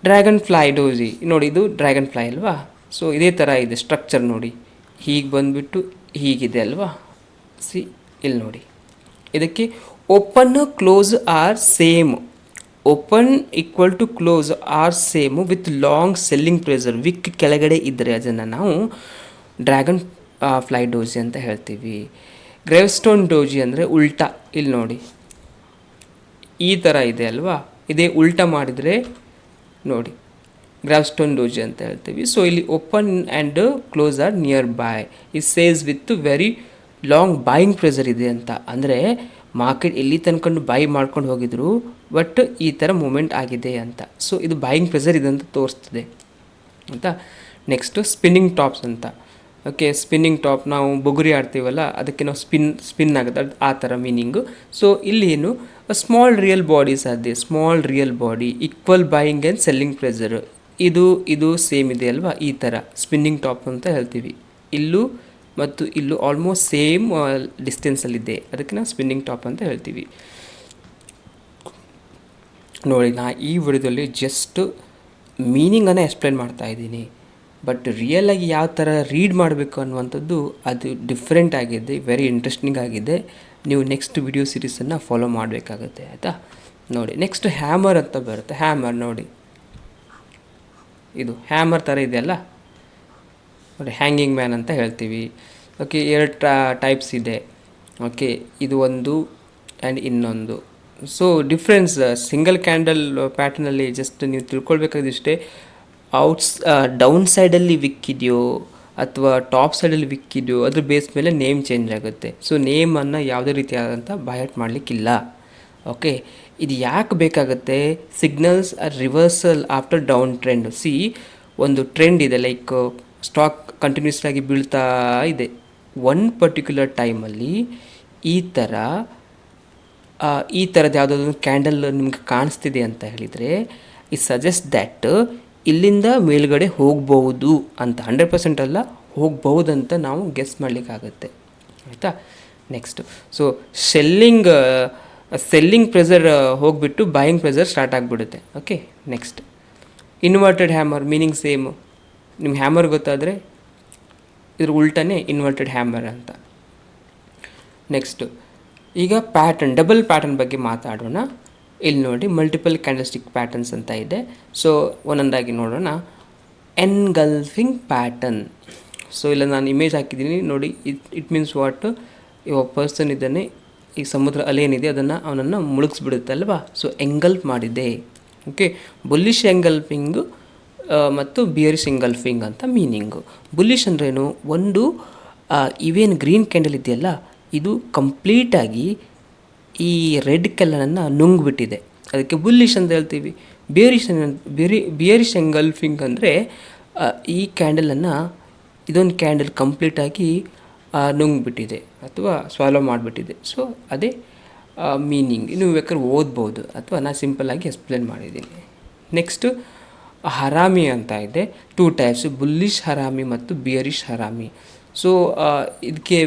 dragon fly doji. ನೋಡಿ ಇದು ಡ್ರ್ಯಾಗನ್ ಫ್ಲೈ ಅಲ್ವಾ. ಸೊ ಇದೇ ಥರ ಇದೆ ಸ್ಟ್ರಕ್ಚರ್ ನೋಡಿ, ಹೀಗೆ ಬಂದುಬಿಟ್ಟು ಹೀಗಿದೆ ಅಲ್ವಾ. ಇಲ್ಲಿ ನೋಡಿ, ಇದಕ್ಕೆ open close are same, open equal to close are same with long selling pressure, wick ಕೆಳಗಡೆ ಇದ್ದರೆ ಅದನ್ನು ನಾವು ಡ್ರ್ಯಾಗನ್ ಫ್ಲೈ ಡೋಜಿ ಅಂತ ಹೇಳ್ತೀವಿ. ಗ್ರೇವ್ ಸ್ಟೋನ್ ಡೋಜಿ ಅಂದರೆ ಉಲ್ಟಾ, ಇಲ್ಲಿ ನೋಡಿ ಈ ಥರ ಇದೆ ಅಲ್ವಾ, ಇದೇ ಉಲ್ಟಾ ಮಾಡಿದರೆ ನೋಡಿ ಗ್ರಾವ್ ಸ್ಟೋನ್ ಡೋಜಿ ಅಂತ ಹೇಳ್ತೀವಿ. ಸೊ ಇಲ್ಲಿ open and close are near by, it says with very long buying pressure ಇದೆ ಅಂತ. ಅಂದರೆ ಮಾರ್ಕೆಟ್ ಎಲ್ಲಿ ತನ್ಕೊಂಡು ಬೈ ಮಾಡ್ಕೊಂಡು ಹೋಗಿದ್ರು, ಬಟ್ ಈ ಥರ ಮೂಮೆಂಟ್ ಆಗಿದೆ ಅಂತ. ಸೊ ಇದು ಬಾಯಿಂಗ್ ಪ್ರೆಸರ್ ಇದೆ ಅಂತ ತೋರಿಸ್ತದೆ ಅಂತ. ನೆಕ್ಸ್ಟು ಸ್ಪಿನ್ನಿಂಗ್ ಟಾಪ್ಸ್ ಅಂತ. ಓಕೆ, ಸ್ಪಿನ್ನಿಂಗ್ ಟಾಪ್ ನಾವು ಬುಗುರಿ ಆಡ್ತೀವಲ್ಲ ಅದಕ್ಕೆ ನಾವು ಸ್ಪಿನ್ ಆಗುತ್ತೆ, ಅದು ಆ ಥರ ಮೀನಿಂಗು. ಸೊ ಇಲ್ಲಿ ಏನು ಸ್ಮಾಲ್ ರಿಯಲ್ ಬಾಡೀಸ್ ಆಗಿದೆ, small real body equal buying and selling pressure, ಇದು ಸೇಮ್ ಇದೆ ಅಲ್ವಾ, ಈ ಥರ ಸ್ಪಿನ್ನಿಂಗ್ ಟಾಪ್ ಅಂತ ಹೇಳ್ತೀವಿ. ಇಲ್ಲೂ ಮತ್ತು ಇಲ್ಲೂ ಆಲ್ಮೋಸ್ಟ್ ಸೇಮ್ ಡಿಸ್ಟೆನ್ಸಲ್ಲಿದೆ, ಅದಕ್ಕೆ ನಾವು ಸ್ಪಿನ್ನಿಂಗ್ ಟಾಪ್ ಅಂತ ಹೇಳ್ತೀವಿ. ನೋಡಿ, ನಾ ಈ ವಿಡಿಯೋದಲ್ಲಿ ಜಸ್ಟ್ ಮೀನಿಂಗನ್ನು ಎಕ್ಸ್ಪ್ಲೇನ್ ಮಾಡ್ತಾ ಇದ್ದೀನಿ, ಬಟ್ ರಿಯಲಾಗಿ ಯಾವ ಥರ ರೀಡ್ ಮಾಡಬೇಕು ಅನ್ನುವಂಥದ್ದು ಅದು ಡಿಫ್ರೆಂಟ್ ಆಗಿದೆ, ವೆರಿ ಇಂಟ್ರೆಸ್ಟಿಂಗ್ ಆಗಿದೆ. ನೀವು ನೆಕ್ಸ್ಟ್ ವಿಡಿಯೋ ಸೀರೀಸನ್ನು ಫಾಲೋ ಮಾಡಬೇಕಾಗುತ್ತೆ ಆಯಿತಾ. ನೋಡಿ ನೆಕ್ಸ್ಟ್ ಹ್ಯಾಮರ್ ಅಂತ ಬರುತ್ತೆ. ಹ್ಯಾಮರ್ ನೋಡಿ, ಇದು ಹ್ಯಾಮರ್ ಥರ ಇದೆಯಲ್ಲ ನೋಡಿ, ಹ್ಯಾಂಗಿಂಗ್ ಮ್ಯಾನ್ ಅಂತ ಹೇಳ್ತೀವಿ. ಓಕೆ, ಎರಡು ಟೈಪ್ಸ್ ಇದೆ. ಓಕೆ, ಇದು ಒಂದು ಆ್ಯಂಡ್ ಇನ್ನೊಂದು. ಸೊ ಡಿಫ್ರೆನ್ಸ್ ಸಿಂಗಲ್ ಕ್ಯಾಂಡಲ್ ಪ್ಯಾಟರ್ನಲ್ಲಿ ಜಸ್ಟ್ ನೀವು ತಿಳ್ಕೊಳ್ಬೇಕಾದಿಷ್ಟೇ, ಡೌನ್ ಸೈಡಲ್ಲಿ ವಿಕ್ ಇದೆಯೋ ಅಥವಾ ಟಾಪ್ ಸೈಡಲ್ಲಿ ವಿಕ್ ಇದೆಯೋ ಅದ್ರ ಬೇಸ್ ಮೇಲೆ ನೇಮ್ ಚೇಂಜ್ ಆಗುತ್ತೆ. ಸೊ ನೇಮನ್ನು ಯಾವುದೇ ರೀತಿಯಾದಂಥ ಬೈಹರ್ಟ್ ಮಾಡಲಿಕ್ಕಿಲ್ಲ. ಓಕೆ, ಇದು ಯಾಕೆ ಬೇಕಾಗುತ್ತೆ, signals are reversal after down trend. ಒಂದು ಟ್ರೆಂಡ್ ಇದೆ, ಲೈಕ್ ಸ್ಟಾಕ್ ಕಂಟಿನ್ಯೂಸ್ ಆಗಿ ಬೀಳ್ತಾ ಇದೆ, ಒನ್ ಪರ್ಟಿಕ್ಯುಲರ್ ಟೈಮಲ್ಲಿ ಈ ಥರದ್ದು ಯಾವುದಾದ್ರು ಕ್ಯಾಂಡಲ್ ನಿಮ್ಗೆ ಕಾಣಿಸ್ತಿದೆ ಅಂತ ಹೇಳಿದರೆ, ಇಟ್ ಸಜೆಸ್ಟ್ ದ್ಯಾಟ್ ಇಲ್ಲಿಂದ ಮೇಲ್ಗಡೆ ಹೋಗ್ಬೋದು ಅಂತ. 100% ಅಲ್ಲ, ಹೋಗ್ಬಹುದಂತ ನಾವು ಗೆಸ್ ಮಾಡಲಿಕ್ಕಾಗತ್ತೆ ಆಯಿತಾ. ನೆಕ್ಸ್ಟು ಸೊ ಸೆಲ್ಲಿಂಗ್ ಪ್ರೆಸರ್ ಹೋಗಿಬಿಟ್ಟು ಬಾಯಿಂಗ್ ಪ್ರೆಸರ್ ಸ್ಟಾರ್ಟ್ ಆಗಿಬಿಡುತ್ತೆ. Okay, next inverted hammer, meaning same. ನಿಮ್ಗೆ ಹ್ಯಾಮರ್ ಗೊತ್ತಾದರೆ ಇದ್ರ ಉಲ್ಟನೇ ಇನ್ವರ್ಟೆಡ್ ಹ್ಯಾಮರ್ ಅಂತ. ನೆಕ್ಸ್ಟು ಈಗ ಪ್ಯಾಟರ್ನ್, ಡಬಲ್ ಪ್ಯಾಟರ್ನ್ ಬಗ್ಗೆ ಮಾತಾಡೋಣ. ಇಲ್ಲಿ ನೋಡಿ ಮಲ್ಟಿಪಲ್ ಕ್ಯಾಂಡಲ್ಸ್ಟಿಕ್ ಪ್ಯಾಟರ್ನ್ಸ್ ಅಂತ ಇದೆ. ಸೊ ಒಂದೊಂದಾಗಿ ನೋಡೋಣ. Engulfing pattern. ಸೊ ಇಲ್ಲ ನಾನು ಇಮೇಜ್ ಹಾಕಿದ್ದೀನಿ ನೋಡಿ, ಇಟ್ ಮೀನ್ಸ್ ವಾಟ್, ಇವಾಗ ಪರ್ಸನ್ ಇದ್ದಾನೆ, ಈ ಸಮುದ್ರ ಅಲೆ ಏನಿದೆ ಅವನನ್ನು ಮುಳುಗಿಸ್ಬಿಡುತ್ತೆ ಅಲ್ವಾ. ಸೊ ಎಂಗಲ್ಫ್ ಮಾಡಿದೆ. ಓಕೆ, ಬುಲ್ಲಿಶ್ ಎಂಗಲ್ಫಿಂಗು ಮತ್ತು ಬಿಯರಿಶ್ ಎಂಗಲ್ಫಿಂಗ್ ಅಂತ ಮೀನಿಂಗು. ಬುಲ್ಲಿಶ್ ಅಂದ್ರೇನು, ಒಂದು ಇವೇನು ಗ್ರೀನ್ ಕ್ಯಾಂಡಲ್ ಇದೆಯಲ್ಲ ಇದು ಕಂಪ್ಲೀಟಾಗಿ ಈ ರೆಡ್ ಕಲರನ್ನು ನುಂಗ್ಬಿಟ್ಟಿದೆ, ಅದಕ್ಕೆ ಬುಲ್ಲಿಶ್ ಅಂತ ಹೇಳ್ತೀವಿ. ಬಿಯರಿಶ್ ಎಂಗಲ್ಫಿಂಗ್ ಅಂದರೆ ಈ ಕ್ಯಾಂಡಲನ್ನು, ಇದೊಂದು ಕ್ಯಾಂಡಲ್ ಕಂಪ್ಲೀಟಾಗಿ ನುಂಗ್ಬಿಟ್ಟಿದೆ ಅಥವಾ ಸ್ವಾಲೋ ಮಾಡಿಬಿಟ್ಟಿದೆ. ಸೊ ಅದೇ ಮೀನಿಂಗ್. ನೀವು ಬೇಕಾದ್ರೆ ಓದ್ಬೋದು ಅಥವಾ ನಾನು ಸಿಂಪಲ್ಲಾಗಿ ಎಕ್ಸ್ಪ್ಲೇನ್ ಮಾಡಿದ್ದೀನಿ. ನೆಕ್ಸ್ಟು ಹರಾಮಿ ಅಂತ ಇದೆ. 2 ಟೈಪ್ಸ್, ಬುಲ್ಲಿಶ್ ಹರಾಮಿ ಮತ್ತು ಬಿಯರಿಶ್ ಹರಾಮಿ. ಸೊ ಇದಕ್ಕೆ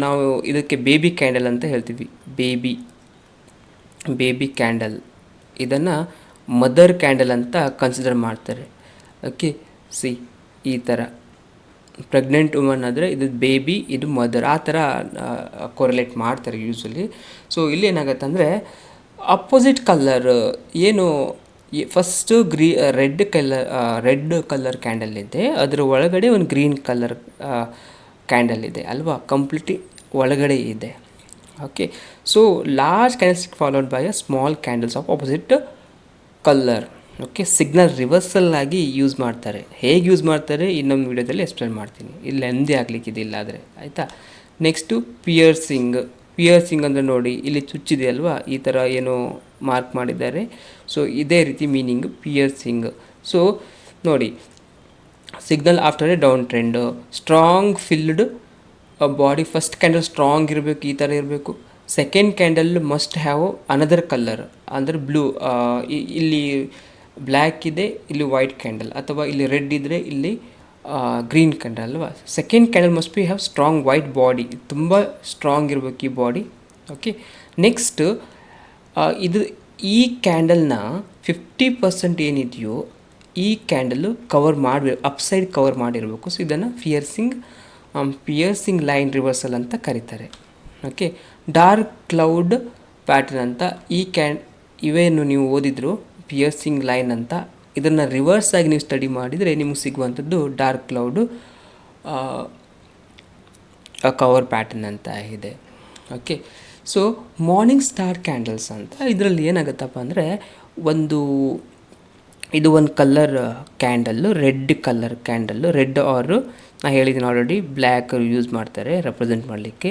ನಾವು ಇದಕ್ಕೆ ಬೇಬಿ ಕ್ಯಾಂಡಲ್ ಅಂತ ಹೇಳ್ತೀವಿ. ಬೇಬಿ ಕ್ಯಾಂಡಲ್, ಇದನ್ನು ಮದರ್ ಕ್ಯಾಂಡಲ್ ಅಂತ ಕನ್ಸಿಡರ್ ಮಾಡ್ತಾರೆ. ಓಕೆ, ಈ ಥರ ಪ್ರೆಗ್ನೆಂಟ್ ವುಮನ್ ಆದರೆ ಇದು ಬೇಬಿ, ಇದು ಮದರ್, ಆ ಥರ ಕೊರಿಲೇಟ್ ಮಾಡ್ತಾರೆ ಯೂಶ್ವಲಿ. ಸೊ ಇಲ್ಲಿ ಏನಾಗುತ್ತೆ ಅಂದರೆ ಅಪೋಸಿಟ್ ಕಲರ್ ಏನು, ಫಸ್ಟು ರೆಡ್ ಕಲರ್ ಕ್ಯಾಂಡಲ್ ಇದೆ, ಅದರ ಒಳಗಡೆ ಒಂದು ಗ್ರೀನ್ ಕಲರ್ ಕ್ಯಾಂಡಲ್ ಇದೆ ಅಲ್ವಾ, ಕಂಪ್ಲೀಟ್ಲಿ ಒಳಗಡೆ ಇದೆ. Okay, so large candlestick followed by a small candles of opposite colour. Okay, signal reversal ಆಗಿ ಯೂಸ್ ಮಾಡ್ತಾರೆ. ಹೇಗೆ ಯೂಸ್ ಮಾಡ್ತಾರೆ ಇನ್ನೊಂದು ವಿಡಿಯೋದಲ್ಲಿ ಎಕ್ಸ್ಪ್ಲೇನ್ ಮಾಡ್ತೀನಿ, ಇಲ್ಲಿ ಲೆಂದಿ ಆಗಲಿಕ್ಕಿದಿಲ್ಲ ಆದರೆ, ಆಯಿತಾ. Next piercing. ಪಿಯರ್ಸಿಂಗ್ ಅಂದರೆ ನೋಡಿ ಇಲ್ಲಿ ಚುಚ್ಚಿದೆ ಅಲ್ವಾ, ಈ ಥರ ಏನೋ ಮಾರ್ಕ್ ಮಾಡಿದ್ದಾರೆ. ಸೊ ಇದೇ ರೀತಿ ಮೀನಿಂಗ್ ಪಿಯರ್ಸಿಂಗ್. ಸೊ ನೋಡಿ, signal after A down trend, strong filled body. First candle strong ಇರಬೇಕು, ಈ ಥರ ಇರಬೇಕು. Second candle must have another colour, ಅಂದರೆ ಬ್ಲೂ. ಇಲ್ಲಿ ಬ್ಲ್ಯಾಕ್ ಇದೆ, ಇಲ್ಲಿ ವೈಟ್ ಕ್ಯಾಂಡಲ್, ಅಥವಾ ಇಲ್ಲಿ ರೆಡ್ ಇದ್ದರೆ ಇಲ್ಲಿ ಗ್ರೀನ್ ಕ್ಯಾಂಡಲ್ ಅಲ್ವಾ. Second candle must be have strong white body, ತುಂಬ ಸ್ಟ್ರಾಂಗ್ ಇರಬೇಕು ಈ ಬಾಡಿ. ಓಕೆ, ನೆಕ್ಸ್ಟ್ ಇದು ಈ ಕ್ಯಾಂಡಲ್ನ 50% ಏನಿದೆಯೋ ಈ ಕ್ಯಾಂಡಲ್ಲು ಕವರ್ ಮಾಡಬೇಕು, ಅಪ್ಸೈಡ್ ಕವರ್ ಮಾಡಿರಬೇಕು. ಸೊ ಇದನ್ನು ಪಿಯರ್ಸಿಂಗ್ ಲೈನ್ ರಿವರ್ಸಲ್ ಅಂತ ಕರೀತಾರೆ. ಓಕೆ, ಡಾರ್ಕ್ ಕ್ಲೌಡ್ ಪ್ಯಾಟರ್ನ್ ಅಂತ ಇವೇನು ನೀವು ಓದಿದ್ರು ಪಿಯರ್ಸಿಂಗ್ ಲೈನ್ ಅಂತ, ಇದನ್ನು ರಿವರ್ಸ್ ಆಗಿ ನೀವು ಸ್ಟಡಿ ಮಾಡಿದರೆ ನಿಮಗೆ ಸಿಗುವಂಥದ್ದು ಡಾರ್ಕ್ ಕ್ಲೌಡು ಕವರ್ ಪ್ಯಾಟರ್ನ್ ಅಂತ ಇದೆ. Okay, so morning star candles ಅಂತ, ಇದರಲ್ಲಿ ಏನಾಗುತ್ತಪ್ಪ ಅಂದರೆ ಇದು ಒಂದು colour candle, red colour candle, red ಆರು ನಾನು ಹೇಳಿದ್ದೀನಿ ಆಲ್ರೆಡಿ, ಬ್ಲ್ಯಾಕ್ ಯೂಸ್ ಮಾಡ್ತಾರೆ ರೆಪ್ರೆಸೆಂಟ್ ಮಾಡಲಿಕ್ಕೆ.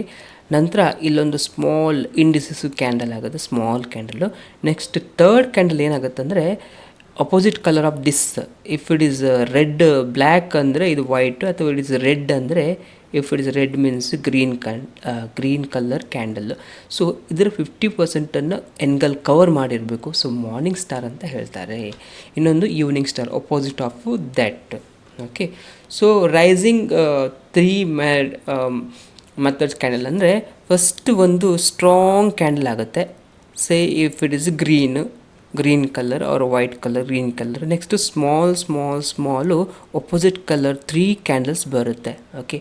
ನಂತರ ಇಲ್ಲೊಂದು ಸ್ಮಾಲ್ ಇಂಡಿಸಿಸಿವ್ ಕ್ಯಾಂಡಲ್ ಆಗುತ್ತೆ, small candle. Next third candle ಏನಾಗುತ್ತೆ ಅಂದರೆ opposite colour of this. If it is red, black ಅಂದರೆ ಇದು ವೈಟು, ಅಥವಾ ಇಟ್ ಈಸ್ ರೆಡ್ ಅಂದರೆ, if it is red means green colour candle. So ಇದರ 50%ಅನ್ನು ಎನ್ಗಲ್ ಕವರ್ ಮಾಡಿರಬೇಕು. ಸೊ ಮಾರ್ನಿಂಗ್ ಸ್ಟಾರ್ ಅಂತ ಹೇಳ್ತಾರೆ. ಇನ್ನೊಂದು evening star, opposite of that. Okay, so rising 3 methods candle ಅಂದರೆ, ಫಸ್ಟ್ ಒಂದು ಸ್ಟ್ರಾಂಗ್ ಕ್ಯಾಂಡಲ್ ಆಗುತ್ತೆ. Say if it is green colour or white colour, green colour. Next small opposite colour 3 candles ಬರುತ್ತೆ. Okay,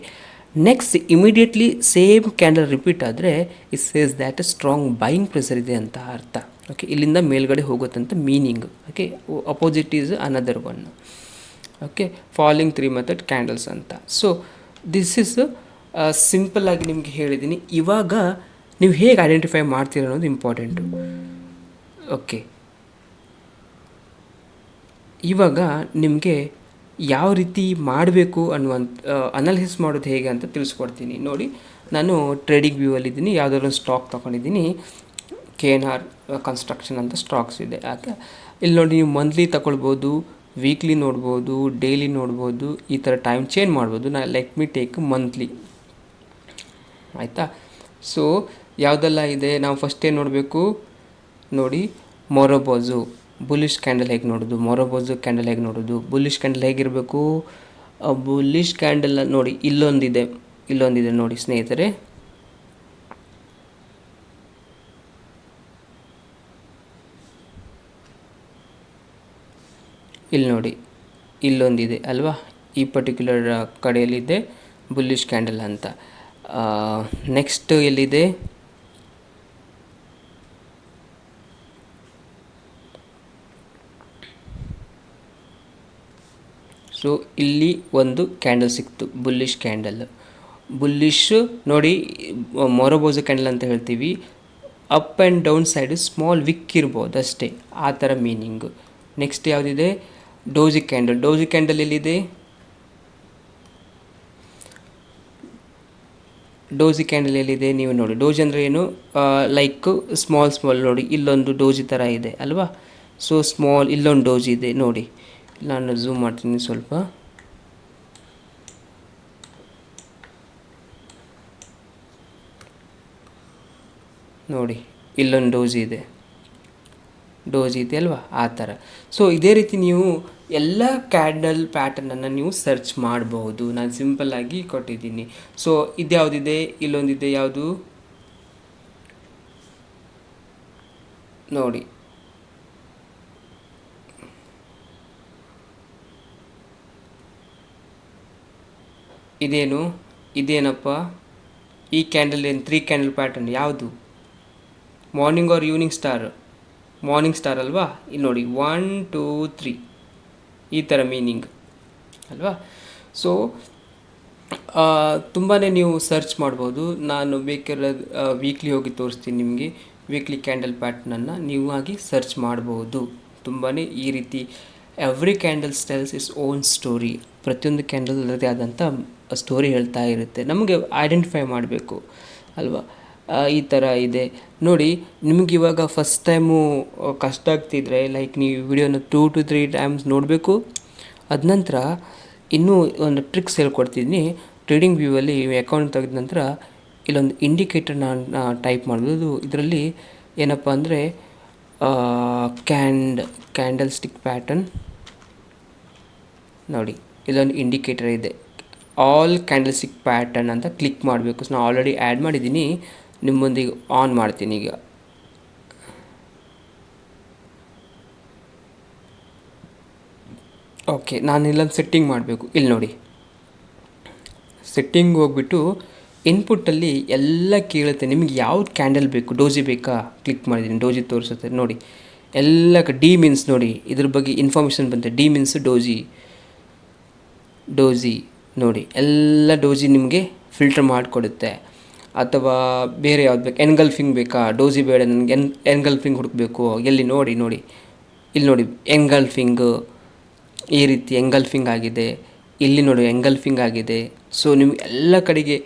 next immediately same candle repeat ಆದರೆ it says that strong buying pressure ಇದೆ ಅಂತ ಅರ್ಥ. ಓಕೆ, ಇಲ್ಲಿಂದ ಮೇಲ್ಗಡೆ ಹೋಗುತ್ತಂತ meaning. Okay, opposite is another one. Okay, falling 3 method candles ಅಂತ. ಸೊ ದಿಸ್ ಇಸ್ ಸಿಂಪಲ್ ಆಗಿ ನಿಮಗೆ ಹೇಳಿದ್ದೀನಿ. ಇವಾಗ ನೀವು ಹೇಗೆ ಐಡೆಂಟಿಫೈ ಮಾಡ್ತೀರ ಅನ್ನೋದು ಇಂಪಾರ್ಟೆಂಟು. ಓಕೆ, ಇವಾಗ ನಿಮಗೆ ಯಾವ ರೀತಿ ಮಾಡಬೇಕು ಅನ್ನುವಂಥ ಅನಾಲಿಸಿಸ್ ಮಾಡೋದು ಹೇಗೆ ಅಂತ ತಿಳಿಸ್ಕೊಡ್ತೀನಿ. ನೋಡಿ, ನಾನು ಟ್ರೇಡಿಂಗ್ ವ್ಯೂವಲ್ಲಿದ್ದೀನಿ, ಯಾವುದಾದ್ರು ಒಂದು ಸ್ಟಾಕ್ ತೊಗೊಂಡಿದ್ದೀನಿ, KNR ಕನ್ಸ್ಟ್ರಕ್ಷನ್ ಅಂತ ಸ್ಟಾಕ್ಸ್ ಇದೆ. ಯಾಕೆ ಇಲ್ಲಿ ನೋಡಿ, ನೀವು ಮಂತ್ಲಿ ತಗೊಳ್ಬೋದು, ವೀಕ್ಲಿ ನೋಡ್ಬೋದು, ಡೈಲಿ ನೋಡ್ಬೋದು, ಈ ಥರ ಟೈಮ್ ಚೇಂಜ್ ಮಾಡ್ಬೋದು. ಲೆಟ್ ಮಿ ಟೇಕ್ ಮಂತ್ಲಿ, ಆಯಿತಾ. ಸೊ ಯಾವುದೆಲ್ಲ ಇದೆ, ನಾವು ಫಸ್ಟ್ ಏನು ನೋಡಬೇಕು ನೋಡಿ, ಮೊರೊಬೊಜು ಬುಲಿಶ್ ಕ್ಯಾಂಡಲ್ ಹೇಗೆ ನೋಡೋದು, ಮೊರೊಬೊಜು ಕ್ಯಾಂಡಲ್ ಹೇಗೆ ನೋಡೋದು. ಬುಲಿಶ್ ಕ್ಯಾಂಡಲ್ ಹೇಗಿರಬೇಕು, ಬುಲಿಶ್ ಕ್ಯಾಂಡಲ್ ನೋಡಿ ಇಲ್ಲೊಂದಿದೆ ನೋಡಿ ಸ್ನೇಹಿತರೆ, ಇಲ್ಲಿ ನೋಡಿ ಇಲ್ಲೊಂದಿದೆ ಅಲ್ವಾ, ಈ ಪರ್ಟಿಕ್ಯುಲರ್ ಕಡೆಯಲ್ಲಿದೆ ಬುಲಿಶ್ ಕ್ಯಾಂಡಲ್ ಅಂತ. ನೆಕ್ಸ್ಟ್ ಎಲ್ಲಿದೆ, ಸೊ ಇಲ್ಲಿ ಒಂದು ಕ್ಯಾಂಡಲ್ ಸಿಕ್ತು, ಬುಲ್ಲಿಶ್ ಕ್ಯಾಂಡಲ್. ಬುಲ್ಲಿಶ್ ನೋಡಿ, ಮೊರೊಬೊಜು ಕ್ಯಾಂಡಲ್ ಅಂತ ಹೇಳ್ತೀವಿ. Up and down side small wick ಇರ್ಬೋದು ಅಷ್ಟೇ, ಆ ಥರ ಮೀನಿಂಗು. ನೆಕ್ಸ್ಟ್ ಯಾವುದಿದೆ, ಡೋಜಿ ಕ್ಯಾಂಡಲ್ ಎಲ್ಲಿದೆ, ಡೋಜಿ ಕ್ಯಾಂಡಲ್ ಎಲ್ಲಿದೆ ನೀವು ನೋಡಿ. ಡೋಜಿ ಅಂದರೆ ಏನು, ಲೈಕ್ ಸ್ಮಾಲ್ ನೋಡಿ, ಇಲ್ಲೊಂದು ಡೋಜಿ ಥರ ಇದೆ ಅಲ್ವಾ. ಸೊ ಸ್ಮಾಲ್, ಇಲ್ಲೊಂದು ಡೋಜಿ ಇದೆ ನೋಡಿ, ನಾನು ಝೂಮ್ ಮಾಡ್ತೀನಿ ಸ್ವಲ್ಪ. ನೋಡಿ ಇಲ್ಲೊಂದು ಡೋಜಿ ಇದೆ ಅಲ್ವಾ, ಆ ಥರ. ಸೊ ಇದೇ ರೀತಿ ನೀವು ಎಲ್ಲ ಕ್ಯಾಂಡಲ್ ಪ್ಯಾಟರ್ನನ್ನು ನೀವು ಸರ್ಚ್ ಮಾಡಬಹುದು. ನಾನು ಸಿಂಪಲ್ಲಾಗಿ ಕೊಟ್ಟಿದ್ದೀನಿ. ಸೊ ಇದ್ಯಾವುದಿದೆ, ಇಲ್ಲೊಂದಿದೆ, ಯಾವುದು ನೋಡಿ, ಇದೇನಪ್ಪ, ಈ ಕ್ಯಾಂಡಲ್ ಏನು 3 ಕ್ಯಾಂಡಲ್ ಪ್ಯಾಟರ್ನ್ ಯಾವುದು, morning R evening star, morning star ಅಲ್ವಾ. ಇಲ್ಲಿ ನೋಡಿ 1 2 3 ಈ ಥರ ಮೀನಿಂಗ್ ಅಲ್ವಾ. ಸೊ ತುಂಬಾ ನೀವು ಸರ್ಚ್ ಮಾಡ್ಬೋದು. ನಾನು ಬೇಕಾದ್ರೆ ವೀಕ್ಲಿ ಹೋಗಿ ತೋರಿಸ್ತೀನಿ ನಿಮಗೆ. ವೀಕ್ಲಿ ಕ್ಯಾಂಡಲ್ ಪ್ಯಾಟರ್ನನ್ನು ನೀವು ಆಗಿ ಸರ್ಚ್ ಮಾಡ್ಬೋದು. ತುಂಬಾ ಈ ರೀತಿ every candle tells is own story. ಪ್ರತಿಯೊಂದು ಕ್ಯಾಂಡಲ್ ಅದರದೇ ಆದಂಥ ಸ್ಟೋರಿ ಹೇಳ್ತಾ ಇರುತ್ತೆ, ನಮಗೆ ಐಡೆಂಟಿಫೈ ಮಾಡಬೇಕು ಅಲ್ವಾ. ಈ ಥರ ಇದೆ ನೋಡಿ. ನಿಮ್ಗೆ ಇವಾಗ ಫಸ್ಟ್ ಟೈಮು ಕಷ್ಟ ಆಗ್ತಿದ್ರೆ ಲೈಕ್ ನೀವು ವಿಡಿಯೋನ 2 to 3 ಟೈಮ್ಸ್ ನೋಡಬೇಕು. ಅದ ನಂತರ ಇನ್ನೂ ಒಂದು ಟ್ರಿಕ್ಸ್ ಹೇಳ್ಕೊಡ್ತಿದ್ದೀನಿ. ಟ್ರೇಡಿಂಗ್ ವ್ಯೂವಲ್ಲಿ ಅಕೌಂಟ್ ತೆಗೆದ ನಂತರ ಇಲ್ಲೊಂದು ಇಂಡಿಕೇಟರ್ನ ಟೈಪ್ ಮಾಡ್ಬೋದು. ಇದರಲ್ಲಿ ಏನಪ್ಪ ಅಂದರೆ ಕ್ಯಾಂಡಲ್ ಸ್ಟಿಕ್ ಪ್ಯಾಟರ್ನ್ ನೋಡಿ, ಇಲ್ಲೊಂದು ಇಂಡಿಕೇಟರ್ ಇದೆ, ಆಲ್ ಕ್ಯಾಂಡಲ್ ಸ್ಟಿಕ್ ಪ್ಯಾಟರ್ನ್ ಅಂತ ಕ್ಲಿಕ್ ಮಾಡಬೇಕು. ಸೊ ನಾನು ಆಲ್ರೆಡಿ ಆ್ಯಡ್ ಮಾಡಿದ್ದೀನಿ, ನಿಮ್ಮೊಂದಿಗೆ ಆನ್ ಮಾಡ್ತೀನಿ ಈಗ. ಓಕೆ, ನಾನು ಇಲ್ಲೊಂದು ಸೆಟ್ಟಿಂಗ್ ಮಾಡಬೇಕು. ಇಲ್ಲಿ ನೋಡಿ, ಸೆಟ್ಟಿಂಗ್ ಹೋಗ್ಬಿಟ್ಟು ಇನ್ಪುಟ್ಟಲ್ಲಿ ಎಲ್ಲ ಕೇಳುತ್ತೆ, ನಿಮಗೆ ಯಾವ್ದು ಕ್ಯಾಂಡಲ್ ಬೇಕು, ಡೋಜಿ ಬೇಕಾ, ಕ್ಲಿಕ್ ಮಾಡಿದ್ದೀನಿ, ಡೋಜಿ ತೋರಿಸುತ್ತೆ ನೋಡಿ. ಎಲ್ಲ ಡಿ ಮೀನ್ಸ್ ನೋಡಿ, ಇದ್ರ ಬಗ್ಗೆ ಇನ್ಫಾರ್ಮೇಷನ್ ಬಂತೆ. ಡಿ ಮೀನ್ಸ್ ಡೋಜಿ ನೋಡಿ, ಎಲ್ಲ ಡೋಜಿ ನಿಮಗೆ ಫಿಲ್ಟರ್ ಮಾಡಿಕೊಡುತ್ತೆ. ಅಥವಾ ಬೇರೆ ಯಾವ್ದು ಬೇಕು, ಎನ್ಗಲ್ಫಿಂಗ್ ಬೇಕಾ, ಡೋಜಿ ಬೇಡ ನನಗೆ, ಎನ್ಗಲ್ಫಿಂಗ್ ಹುಡುಕಬೇಕು, ಎಲ್ಲಿ ನೋಡಿ ಇಲ್ಲಿ ನೋಡಿ ಎಂಗಲ್ಫಿಂಗು, ಈ ರೀತಿ ಎಂಗಲ್ಫಿಂಗ್ ಆಗಿದೆ, ಇಲ್ಲಿ ನೋಡಿ ಎಂಗಲ್ಫಿಂಗ್ ಆಗಿದೆ. ಸೊ ನಿಮ್ಗೆ ಎಲ್ಲ ಕಡೆಗೆ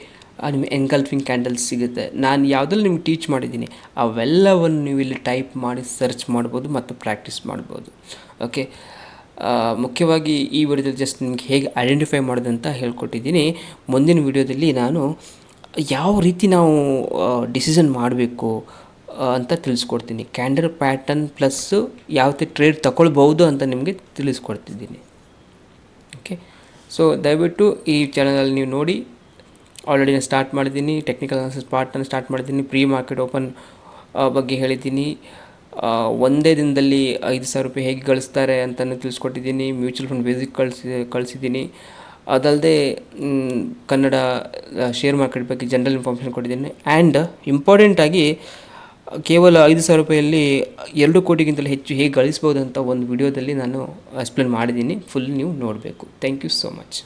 ನಿಮಗೆ ಎಂಗಲ್ಫಿಂಗ್ ಕ್ಯಾಂಡಲ್ಸ್ ಸಿಗುತ್ತೆ. ನಾನು ಯಾವುದ್ರಲ್ಲಿ ನಿಮ್ಗೆ ಟೀಚ್ ಮಾಡಿದ್ದೀನಿ ಅವೆಲ್ಲವನ್ನು ನೀವು ಇಲ್ಲಿ ಟೈಪ್ ಮಾಡಿ ಸರ್ಚ್ ಮಾಡ್ಬೋದು ಮತ್ತು ಪ್ರಾಕ್ಟೀಸ್ ಮಾಡ್ಬೋದು. ಓಕೆ, ಮುಖ್ಯವಾಗಿ ಈ ವಿಡಿಯೋದಲ್ಲಿ ಜಸ್ಟ್ ನಿಮ್ಗೆ ಹೇಗೆ ಐಡೆಂಟಿಫೈ ಮಾಡೋದಂತ ಹೇಳ್ಕೊಟ್ಟಿದ್ದೀನಿ. ಮುಂದಿನ ವಿಡಿಯೋದಲ್ಲಿ ನಾನು ಯಾವ ರೀತಿ ನಾವು ಡಿಸಿಷನ್ ಮಾಡಬೇಕು ಅಂತ ತಿಳಿಸ್ಕೊಡ್ತೀನಿ. ಕ್ಯಾಂಡಲ್ ಪ್ಯಾಟರ್ನ್ ಪ್ಲಸ್ಸು ಯಾವ ರೀತಿ ಟ್ರೇಡ್ ತಗೊಳ್ಬೋದು ಅಂತ ನಿಮಗೆ ತಿಳಿಸ್ಕೊಡ್ತಿದ್ದೀನಿ. ಓಕೆ, ಸೊ ದಯವಿಟ್ಟು ಈ ಚಾನಲಲ್ಲಿ ನೀವು ನೋಡಿ. ಆಲ್ರೆಡಿ ನಾನು ಸ್ಟಾರ್ಟ್ ಮಾಡಿದ್ದೀನಿ, ಟೆಕ್ನಿಕಲ್ ಅನಾಲಿಸಿಸ್ ಪಾರ್ಟನ್ನು ಸ್ಟಾರ್ಟ್ ಮಾಡಿದ್ದೀನಿ, ಪ್ರೀ ಮಾರ್ಕೆಟ್ ಓಪನ್ ಬಗ್ಗೆ ಹೇಳಿದ್ದೀನಿ. ಒಂದೇ ದಿನದಲ್ಲಿ 5,000 ರೂಪಾಯಿ ಹೇಗೆ ಗಳಿಸ್ತಾರೆ ಅಂತಲೂ ತಿಳಿಸ್ಕೊಟ್ಟಿದ್ದೀನಿ. ಮ್ಯೂಚುವಲ್ ಫಂಡ್ ಬೇಸಿಕ್ ಕಳಿಸಿದ್ದೀನಿ. ಅದಲ್ಲದೆ ಕನ್ನಡ ಶೇರ್ ಮಾರ್ಕೆಟ್ ಬಗ್ಗೆ ಜನರಲ್ ಇನ್ಫಾರ್ಮೇಷನ್ ಕೊಟ್ಟಿದ್ದೀನಿ. ಆ್ಯಂಡ್ ಇಂಪಾರ್ಟೆಂಟಾಗಿ ಕೇವಲ 5,000 ರೂಪಾಯಲ್ಲಿ 2 ಕೋಟಿಗಿಂತಲೂ ಹೆಚ್ಚು ಹೇಗೆ ಗಳಿಸ್ಬೋದು ಅಂತ ಒಂದು ವಿಡಿಯೋದಲ್ಲಿ ನಾನು ಎಕ್ಸ್ಪ್ಲೇನ್ ಮಾಡಿದ್ದೀನಿ. ಫುಲ್ ನೀವು ನೋಡಬೇಕು. Thank you so much.